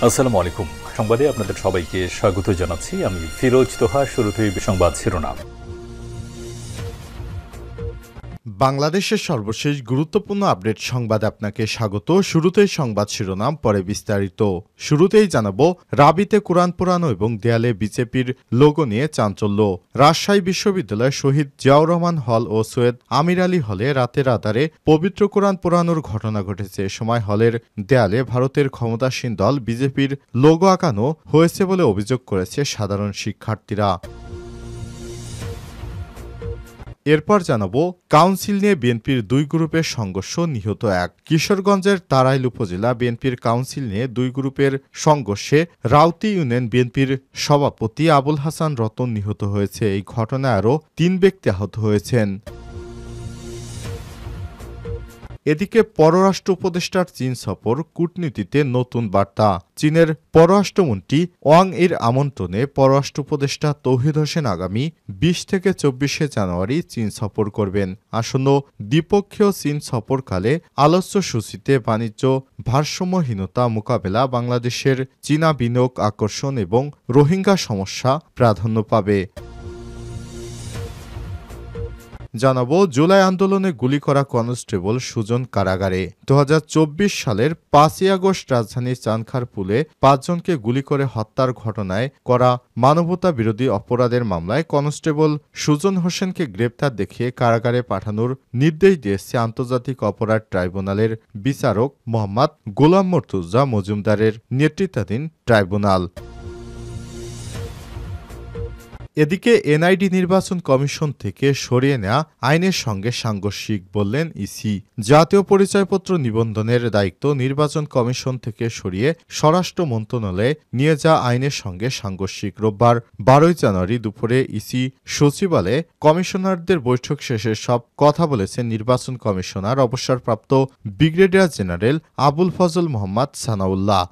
আসসালামু আলাইকুম। সংবাদে আপনাদের সবাইকে স্বাগত জানাচ্ছি। আমি ফিরোজ তোহা। শুরুতেই সংবাদ শিরোনাম। বাংলাদেশের সর্বশেষ গুরুত্বপূর্ণ আপডেট সংবাদে আপনাকে স্বাগত। শুরুতেই সংবাদ শিরোনাম, পরে বিস্তারিত। শুরুতেই জানাবো, রাবিতে কোরআন পোড়ানো এবং দেয়ালে বিজেপির লোগো নিয়ে চাঞ্চল্য। রাজশাহী বিশ্ববিদ্যালয়ের শহীদ জিয়াউর রহমান হল ও সৈয়দ আমির আলী হলে রাতের আধারে পবিত্র কোরআন পোড়ানোর ঘটনা ঘটেছে। এ সময় হলের দেয়ালে ভারতের ক্ষমতাসীন দল বিজেপির লোগো আঁকানো হয়েছে বলে অভিযোগ করেছে সাধারণ শিক্ষার্থীরা। এরপর জানাবো, কাউন্সিল নিয়ে বিএনপির দুই গ্রুপের সংঘর্ষ, নিহত এক। কিশোরগঞ্জের তাড়াইল উপজেলা বিএনপির কাউন্সিল নিয়ে দুই গ্রুপের সংঘর্ষে রাউতি ইউনিয়ন বিএনপির সভাপতি আবুল হাসান রতন নিহত হয়েছে। এই ঘটনায় আরও ৩ ব্যক্তি আহত হয়েছেন। এদিকে পররাষ্ট্র উপদেষ্টার চীন সফর, কূটনীতিতে নতুন বার্তা। চীনের পররাষ্ট্রমন্ত্রী ওয়াং এর আমন্ত্রণে পররাষ্ট্র উপদেষ্টা তৌহিদ হোসেন আগামী ২০ থেকে ২৪শে জানুয়ারি চীন সফর করবেন। আসন্ন দ্বিপক্ষীয় চীন সফরকালে আলোচ্য সূচিতে বাণিজ্য ভারসাম্যহীনতা মোকাবেলা, বাংলাদেশের চীনা বিনিয়োগ আকর্ষণ এবং রোহিঙ্গা সমস্যা প্রাধান্য পাবে। জানাবো, জুলাই আন্দোলনে গুলি করা কনস্টেবল সুজন কারাগারে। ২০২৪ সালের ৫ই আগস্ট রাজধানীর চানখারপুলে ৫ জনকে গুলি করে হত্যার ঘটনায় করা মানবতা বিরোধী অপরাধের মামলায় কনস্টেবল সুজন হোসেনকে গ্রেপ্তার দেখিয়ে কারাগারে পাঠানোর নির্দেশ দিয়েছে আন্তর্জাতিক অপরাধ ট্রাইব্যুনালের বিচারক মোহাম্মদ গোলাম মর্তুজা মজুমদারের নেতৃত্বাধীন ট্রাইব্যুনাল। এদিকে এনআইডি নির্বাচন কমিশন থেকে সরিয়ে নেওয়া আইনের সঙ্গে সাংঘর্ষিক, বললেন ইসি। জাতীয় পরিচয়পত্র নিবন্ধনের দায়িত্ব নির্বাচন কমিশন থেকে সরিয়ে স্বরাষ্ট্র মন্ত্রণালয়ে নিয়ে যাওয়া আইনের সঙ্গে সাংঘর্ষিক। রোববার ১২ জানুয়ারি দুপুরে ইসি সচিবালয়ে কমিশনারদের বৈঠক শেষে সব কথা বলেছেন নির্বাচন কমিশনার অবসরপ্রাপ্ত ব্রিগেডিয়ার জেনারেল আবুল ফজল মোহাম্মদ সানাউল্লাহ।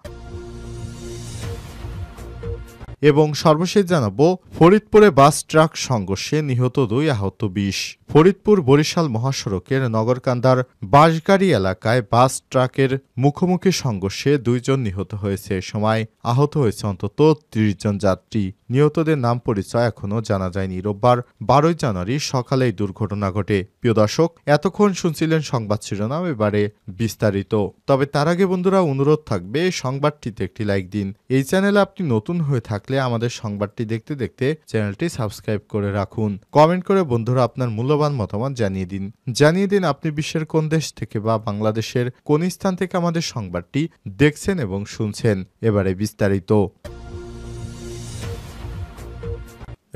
এবং সর্বশেষ জানাবো, ফরিদপুরে বাস ট্রাক সংঘর্ষে নিহত ২, আহত ২০। ফরিদপুর বরিশাল মহাসড়কের নগরকান্দার বাঁশগাড়ি এলাকায় বাস ট্রাকের মুখোমুখি সংঘর্ষে ২ জন নিহত হয়েছে। এ সময় আহত হয়েছে অন্তত ৩০ জন যাত্রী। নিহতদের নাম পরিচয় এখনও জানা যায়নি। রোববার ১২ জানুয়ারি সকালে এই দুর্ঘটনা ঘটে। প্রিয় দর্শক, এতক্ষণ শুনছিলেন সংবাদ শিরোনাম, এবারে বিস্তারিত। তবে তার আগে বন্ধুরা, অনুরোধ থাকবে সংবাদটিতে একটি লাইক দিন। এই চ্যানেলে আপনি নতুন হয়ে থাকলে আমাদের সংবাদটি দেখতে দেখতে চ্যানেলটি সাবস্ক্রাইব করে রাখুন। কমেন্ট করে বন্ধুরা আপনার মূল্যবান মতামত জানিয়ে দিন আপনি বিশ্বের কোন দেশ থেকে বা বাংলাদেশের কোন স্থান থেকে আমাদের সংবাদটি দেখছেন এবং শুনছেন। এবারে বিস্তারিত।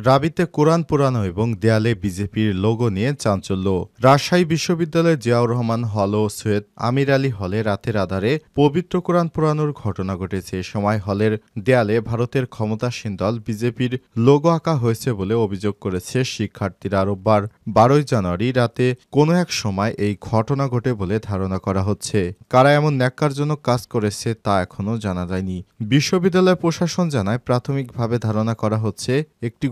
রাবিতে কোরআন পোড়ানো এবং দেয়ালে বিজেপির লোগো নিয়ে চাঞ্চল্য। রাজশাহী বিশ্ববিদ্যালয়ের জিয়াউর রহমান হল ও সৈয়দ আমির আলী হলে রাতের আধারে পবিত্র কোরআন পোড়ানোর ঘটনা ঘটেছে। এ সময় হলের দেয়ালে ভারতের ক্ষমতাসীন দল বিজেপির লোগো আঁকা হয়েছে বলে অভিযোগ করেছে শিক্ষার্থীরা। রোববার ১২ জানুয়ারি রাতে কোনো এক সময় এই ঘটনা ঘটে বলে ধারণা করা হচ্ছে। কারা এমন ন্যাক্কারজনক কাজ করেছে তা এখনও জানা যায়নি। বিশ্ববিদ্যালয় প্রশাসন জানায়, প্রাথমিকভাবে ধারণা করা হচ্ছে একটি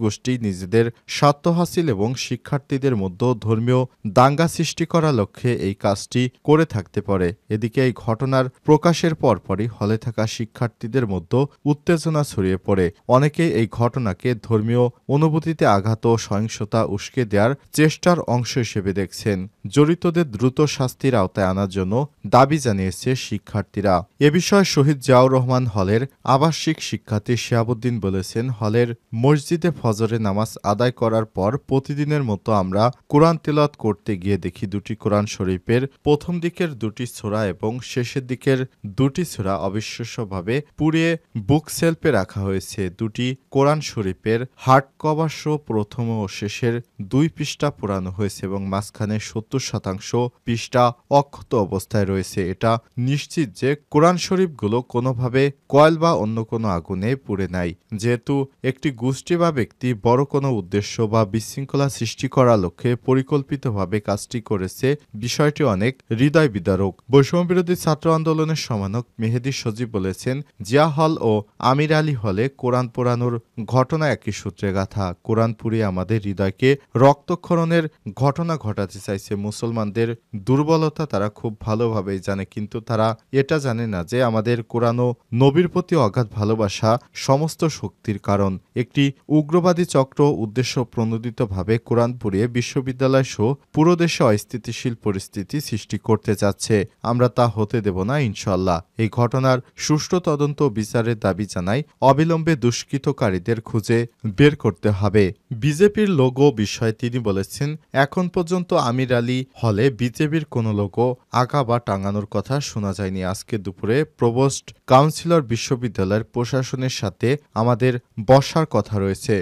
নিজেদের স্বার্থ হাসিল এবং শিক্ষার্থীদের মধ্যে ধর্মীয় দাঙ্গা সৃষ্টি করার লক্ষ্যে এই কাজটি করে থাকতে পারে। এদিকে এই ঘটনার প্রকাশের পরপরই হলে থাকা শিক্ষার্থীদের মধ্যে উত্তেজনা ছড়িয়ে পড়ে। অনেকেই এই ঘটনাকে ধর্মীয় অনুভূতিতে আঘাত ও সহিংসতা উস্কে দেওয়ার চেষ্টার অংশ হিসেবে দেখছেন। জড়িতদের দ্রুত শাস্তির আওতায় আনার জন্য দাবি জানিয়েছে শিক্ষার্থীরা। এ বিষয়ে শহীদ জিয়াউর রহমান হলের আবাসিক শিক্ষার্থী শিহাবুদ্দিন বলেছেন, হলের মসজিদে ফজরের নামাজ আদায় করার পর প্রতিদিনের মতো আমরা কোরআন তেলাওয়াত করতে গিয়ে দেখি দুটি কোরআন শরীফের প্রথম দিকের দুটি সূরা এবং শেষের দিকের দুটি সূরা অবিশ্বাস্যভাবে পুড়িয়ে বুক সেলফে রাখা হয়েছে। দুটি কোরআন শরীফের হার্ড কভার সহ প্রথম ও শেষের ২ পৃষ্ঠা পোড়ানো হয়েছে এবং মাঝখানে ৭০% পৃষ্ঠা অক্ষত অবস্থায় রয়েছে। এটা নিশ্চিত যে কোরআন শরীফগুলো কোনোভাবে কয়েল বা অন্য কোনো আগুনে পুড়ে নাই। যেহেতু একটি গোষ্ঠী বা ব্যক্তি বড় কোনো উদ্দেশ্য বা বিশৃঙ্খলা সৃষ্টি করার লক্ষ্যে পরিকল্পিতভাবে কাজটি করেছে, বিষয়টি অনেক হৃদয় বিদারক। বৈষম্যবিরোধী ছাত্র আন্দোলনের সমানক মেহেদী সজীব বলেছেন, জিয়া হল ও আমির আলী হলে কোরআন পোড়ানোর ঘটনা একই সূত্রে গাঁথা। কোরআন পুড়িয়ে আমাদের হৃদয়কে রক্তক্ষরণের ঘটনা ঘটাতে চাইছে মুসলমানদের দুর্বলতা তারা খুব ভালোভাবেই জানে, কিন্তু তারা এটা জানে না যে আমাদের কোরআন ও নবীর প্রতি অগাধ ভালোবাসা সমস্ত শক্তির কারণ। একটি উগ্রবাদী চক্র উদ্দেশ্য প্রণোদিতভাবে কোরআন পুড়িয়ে বিশ্ববিদ্যালয় সহ পুরো দেশে অস্থিতিশীল পরিস্থিতি সৃষ্টি করতে যাচ্ছে। আমরা তা হতে দেব না ইনশাল্লাহ। এই ঘটনার সুষ্ঠু তদন্ত ও বিচারের দাবি জানাই। অবিলম্বে দুষ্কৃতকারীদের খুঁজে বের করতে হবে। বিজেপির লোগো বিষয়ে তিনি বলেছেন, এখন পর্যন্ত আমির আলী হলে বিজেপির কোনো লোগো আঁকা বা টাঙানোর কথা শোনা যায়নি। আজকে দুপুরে প্রভোস্ট কাউন্সিলর বিশ্ববিদ্যালয়ের প্রশাসনের সাথে আমাদের বসার কথা রয়েছে।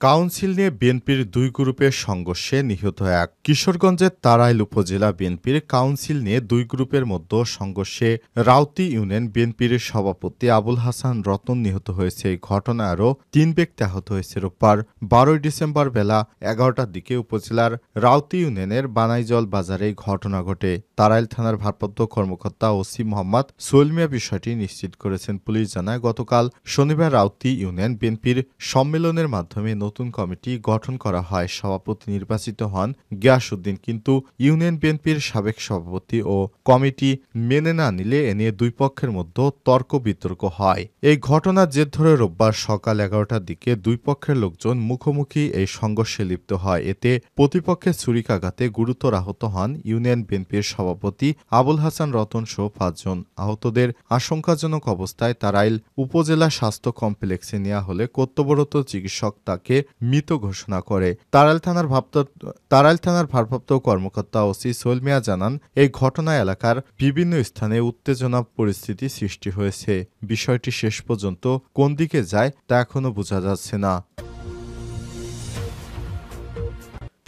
কাউন্সিল নিয়ে বিএনপির দুই গ্রুপের সংঘর্ষে নিহত এক। কিশোরগঞ্জের তাড়াইল উপজেলা বিএনপির কাউন্সিল নিয়ে দুই গ্রুপের মধ্যে সংঘর্ষে রাউতি ইউনিয়ন বিএনপির সভাপতি আবুল হাসান রতন নিহত হয়েছে। এই ঘটনায় আরও ৩ ব্যক্তি আহত হয়েছে। রোববার ১২ ডিসেম্বর বেলা ১১টার দিকে উপজেলার রাউতি ইউনিয়নের বানাইজল বাজারে এই ঘটনা ঘটে। তাড়াইল থানার ভারপ্রাপ্ত কর্মকর্তা ওসি মোহাম্মদ সোহেল মিয়া বিষয়টি নিশ্চিত করেছেন। পুলিশ জানায়, গতকাল শনিবার রাউতি ইউনিয়ন বিএনপির সম্মেলনের মাধ্যমে নতুন কমিটি গঠন করা হয়। সভাপতি নির্বাচিত হন গিয়াসউদ্দিন, কিন্তু ইউনিয়ন বিএনপির সাবেক সভাপতি ও কমিটি মেনে না নিলে এ নিয়ে দুই পক্ষের মধ্যে তর্ক বিতর্ক হয়। এই ঘটনার জের ধরে রোববার সকাল ১১টার দিকে দুই পক্ষের লোকজন মুখোমুখি এই সংঘর্ষে লিপ্ত হয়। এতে প্রতিপক্ষের ছুরিকাঘাতে গুরুতর আহত হন ইউনিয়ন বিএনপির সভাপতি আবুল হাসান রতন সহ ৫ জন। আহতদের আশঙ্কাজনক অবস্থায় তাড়াইল উপজেলা স্বাস্থ্য কমপ্লেক্সে নেওয়া হলে কর্তব্যরত চিকিৎসক তাকে মৃত ঘোষণা করে। তাড়াইল থানার ভারপ্রাপ্ত কর্মকর্তা ওসি সোহেল মিয়া জানান, এই ঘটনায় এলাকার বিভিন্ন স্থানে উত্তেজনা পরিস্থিতি সৃষ্টি হয়েছে। বিষয়টি শেষ পর্যন্ত কোন দিকে যায় তা এখনো বোঝা যাচ্ছে না।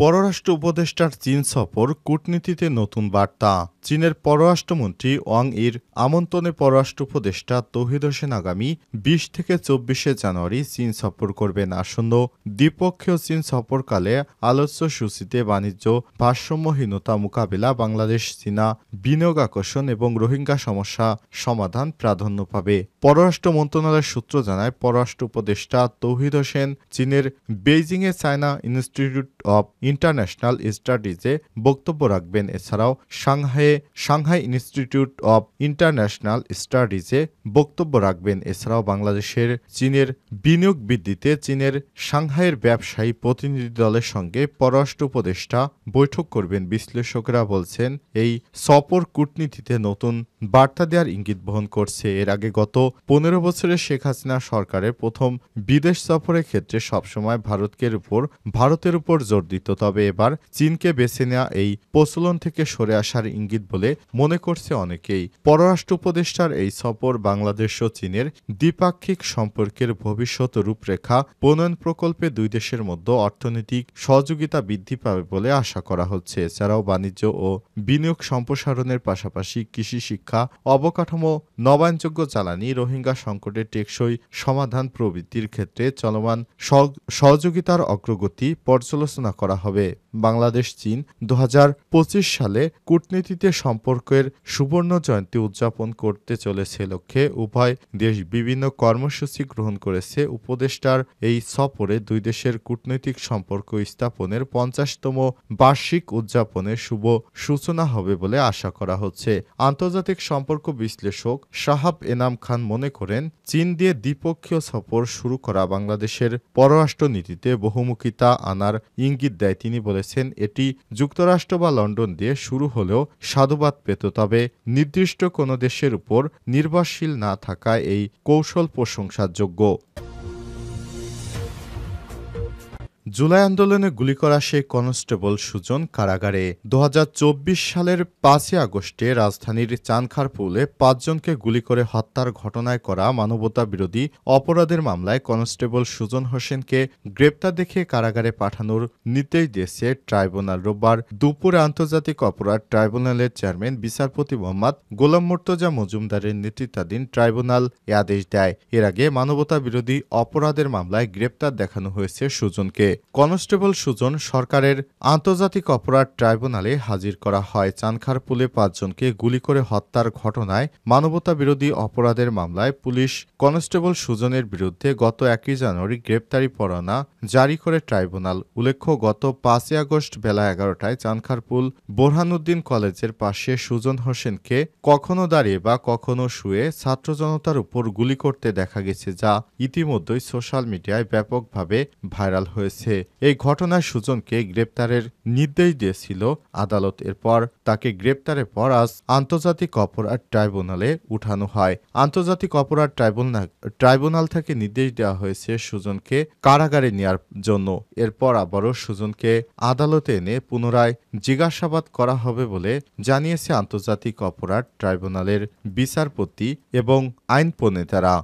পররাষ্ট্র উপদেষ্টার চীন সফর, কূটনীতিতে নতুন বার্তা। চীনের পররাষ্ট্রমন্ত্রী ওয়াং ইর আমন্ত্রণে পররাষ্ট্র উপদেষ্টা তৌহিদ হোসেন আগামী ২০ থেকে ২৪শে জানুয়ারি চীন সফর করবেন। আসন্ন দ্বিপক্ষীয় চীন সফরকালে আলোচ্য সূচিতে বাণিজ্য ভারসাম্যহীনতা মোকাবিলা, বাংলাদেশ চীনা বিনিয়োগ আকর্ষণ এবং রোহিঙ্গা সমস্যা সমাধান প্রাধান্য পাবে। পররাষ্ট্র মন্ত্রণালয়ের সূত্র জানায়, পররাষ্ট্র উপদেষ্টা তৌহিদ হোসেন চীনের বেইজিংয়ে চায়না ইনস্টিটিউট অব ইন্টারন্যাশনাল স্টাডিজে বক্তব্য রাখবেন। এছাড়াও সাংহাই ইনস্টিটিউট অব ইন্টারন্যাশনাল স্টাডিজে বক্তব্য রাখবেন। এছাড়াও বাংলাদেশের চীনের বিনিয়োগ বৃদ্ধিতে চীনের সাংহাইয়ের ব্যবসায়ী প্রতিনিধি দলের সঙ্গে পররাষ্ট্র উপদেষ্টা বৈঠক করবেন। বিশ্লেষকরা বলছেন, এই সফর কূটনীতিতে নতুন বার্তা দেওয়ার ইঙ্গিত বহন করছে। এর আগে গত ১৫ বছরে শেখ হাসিনা সরকারের প্রথম বিদেশ সফরের ক্ষেত্রে সবসময় ভারতের উপর জোর দিত। তবে এবার চীনকে বেছে নেওয়া এই প্রচলন থেকে সরে আসার ইঙ্গিত বলে মনে করছে অনেকেই। পররাষ্ট্র উপদেষ্টার এই সফর বাংলাদেশ ও চীনের দ্বিপাক্ষিক সম্পর্কের ভবিষ্যৎ রূপরেখা প্রণয়ন প্রকল্পে দুই দেশের মধ্যে অর্থনৈতিক সহযোগিতা বৃদ্ধি পাবে বলে আশা করা হচ্ছে। এছাড়াও বাণিজ্য ও বিনিয়োগ সম্প্রসারণের পাশাপাশি কৃষি, শিক্ষা, অবকাঠামো, নবায়নযোগ্য জ্বালানি, রোহিঙ্গা সংকটের টেকসই সমাধান প্রভৃতির ক্ষেত্রে চলমান সহযোগিতার অগ্রগতি পর্যালোচনা করা হবে। বাংলাদেশ চীন ২০২৫ সালে কূটনীতিতে সম্পর্কের সুবর্ণ জয়ন্তী উদযাপন করতে চলেছে। লক্ষ্যে উভয় দেশ বিভিন্ন কর্মসূচি গ্রহণ করেছে। উপদেষ্টার এই সফরে দুই দেশের কূটনৈতিক সম্পর্ক স্থাপনের ৫০তম বার্ষিক উদযাপনের শুভ সূচনা হবে বলে আশা করা হচ্ছে। আন্তর্জাতিক সম্পর্ক বিশ্লেষক শাহাব এনাম খান মনে করেন, চীন দিয়ে দ্বিপক্ষীয় সফর শুরু করা বাংলাদেশের পররাষ্ট্র নীতিতে বহুমুখিতা আনার ইঙ্গিত দেয়। তিনি বলেছেন, এটি যুক্তরাষ্ট্র বা লন্ডন দিয়ে শুরু হলেও সাধুবাদ পেত, তবে নির্দিষ্ট কোনো দেশের উপর নির্ভরশীল না থাকায় এই কৌশল প্রশংসার যোগ্য। জুলাই আন্দোলনে গুলি করা সেই কনস্টেবল সুজন কারাগারে ২০২৪ সালের ৫ই আগস্টে রাজধানীর চানখারপুলে ৫ জনকে গুলি করে হত্যার ঘটনায় করা মানবতাবিরোধী অপরাধের মামলায় কনস্টেবল সুজন হোসেনকে গ্রেপ্তার দেখিয়ে কারাগারে পাঠানোর নির্দেশ দিয়েছে ট্রাইব্যুনাল। রোববার দুপুরে আন্তর্জাতিক অপরাধ ট্রাইব্যুনালের চেয়ারম্যান বিচারপতি মোহাম্মদ গোলাম মোর্তজা মজুমদারের নেতৃত্বাধীন ট্রাইব্যুনাল এ আদেশ দেয়। এর আগে মানবতাবিরোধী অপরাধের মামলায় গ্রেপ্তার দেখানো হয়েছে সুজনকে। কনস্টেবল সুজন সরকারের আন্তর্জাতিক অপরাধ ট্রাইব্যুনালে হাজির করা হয়। চানখারপুলে ৫ জনকে গুলি করে হত্যার ঘটনায় মানবতাবিরোধী অপরাধের মামলায় পুলিশ কনস্টেবল সুজনের বিরুদ্ধে গত ১ জানুয়ারি গ্রেপ্তারি পরোয়ানা জারি করে ট্রাইব্যুনাল। উল্লেখ্য, গত ৫ই আগস্ট বেলা ১১টায় চানখারপুল বোরহানুদ্দিন কলেজের পাশে সুজন হোসেনকে কখনো দাঁড়িয়ে বা কখনো শুয়ে ছাত্র জনতার উপর গুলি করতে দেখা গেছে, যা ইতিমধ্যেই সোশ্যাল মিডিয়ায় ব্যাপকভাবে ভাইরাল হয়েছে। এই ঘটনায় সুজনকে গ্রেপ্তারের নির্দেশ দিয়েছিল আদালত। এরপর তাকে গ্রেপ্তারের পর আজ আন্তর্জাতিক অপরাধ ট্রাইব্যুনালে উঠানো হয়। আন্তর্জাতিক অপরাধ ট্রাইব্যুনাল থেকে নির্দেশ দেওয়া হয়েছে সুজনকে কারাগারে নেওয়ার জন্য। এরপর আবারও সুজনকে আদালতে এনে পুনরায় জিজ্ঞাসাবাদ করা হবে বলে জানিয়েছে আন্তর্জাতিক অপরাধ ট্রাইব্যুনালের বিচারপতি এবং আইন প্রণেতারা।